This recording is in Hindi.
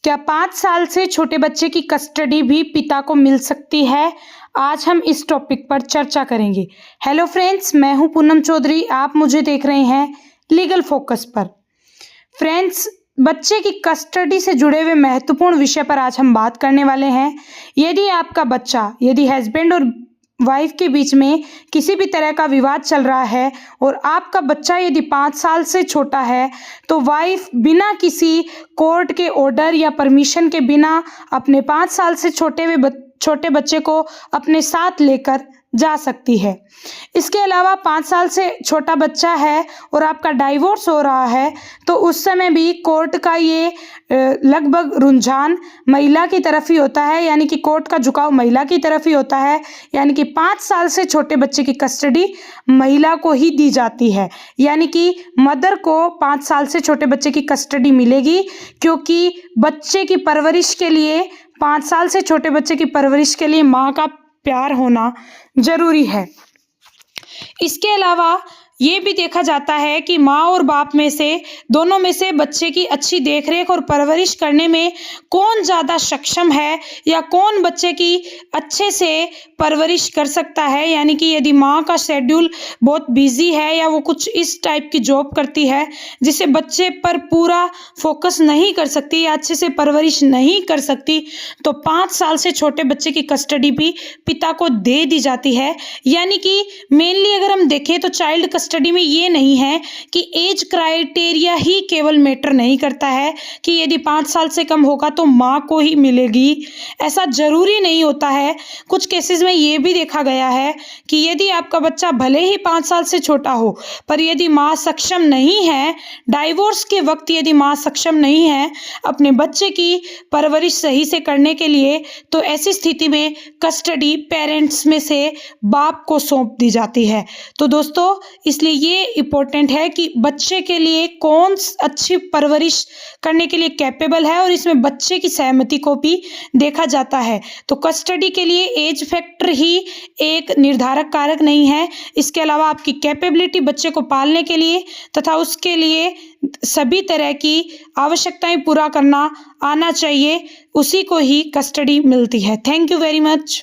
क्या 5 साल से छोटे बच्चे की कस्टडी भी पिता को मिल सकती है? आज हम इस टॉपिक पर चर्चा करेंगे। हेलो फ्रेंड्स, मैं हूं पूनम चौधरी। आप मुझे देख रहे हैं लीगल फोकस पर। फ्रेंड्स, बच्चे की कस्टडी से जुड़े हुए महत्वपूर्ण विषय पर आज हम बात करने वाले हैं। यदि हस्बैंड और वाइफ के बीच में किसी भी तरह का विवाद चल रहा है और आपका बच्चा यदि 5 साल से छोटा है, तो वाइफ बिना किसी कोर्ट के ऑर्डर या परमिशन के बिना अपने 5 साल से छोटे बच्चे को अपने साथ लेकर जा सकती है। इसके अलावा 5 साल से छोटा बच्चा है और आपका डाइवोर्स हो रहा है, तो उस समय भी कोर्ट का ये लगभग रुझान महिला की तरफ ही होता है, यानी कि कोर्ट का झुकाव महिला की तरफ ही होता है। यानी कि 5 साल से छोटे बच्चे की कस्टडी महिला को ही दी जाती है, यानी कि मदर को 5 साल से छोटे बच्चे की कस्टडी मिलेगी, क्योंकि बच्चे की परवरिश के लिए 5 साल से छोटे बच्चे की परवरिश के लिए माँ का प्यार होना जरूरी है। इसके अलावा ये भी देखा जाता है कि माँ और बाप में से दोनों में से बच्चे की अच्छी देखरेख और परवरिश करने में कौन ज़्यादा सक्षम है या कौन बच्चे की अच्छे से परवरिश कर सकता है। यानी कि यदि माँ का शेड्यूल बहुत बिजी है या वो कुछ इस टाइप की जॉब करती है जिसे बच्चे पर पूरा फोकस नहीं कर सकती या अच्छे से परवरिश नहीं कर सकती, तो 5 साल से छोटे बच्चे की कस्टडी भी पिता को दे दी जाती है। यानी कि मेनली अगर हम देखें तो चाइल्ड स्टडी में ये नहीं है कि एज क्राइटेरिया ही केवल मैटर नहीं करता है कि यदि 5 साल से कम होगा तो माँ को ही मिलेगी, ऐसा जरूरी नहीं होता है। कुछ केसेस में ये भी देखा गया है कि यदि आपका बच्चा भले ही 5 साल से छोटा हो, पर यदि माँ सक्षम नहीं है, डाइवोर्स के वक्त यदि माँ सक्षम नहीं है अपने बच्चे की परवरिश सही से करने के लिए, तो ऐसी स्थिति में कस्टडी पेरेंट्स में से बाप को सौंप दी जाती है। तो दोस्तों, इसलिए ये इम्पोर्टेंट है कि बच्चे के लिए कौन अच्छी परवरिश करने के लिए कैपेबल है, और इसमें बच्चे की सहमति को भी देखा जाता है। तो कस्टडी के लिए एज फैक्टर ही एक निर्धारक कारक नहीं है। इसके अलावा आपकी कैपेबिलिटी बच्चे को पालने के लिए तथा उसके लिए सभी तरह की आवश्यकताएं पूरा करना आना चाहिए, उसी को ही कस्टडी मिलती है। Thank you very much.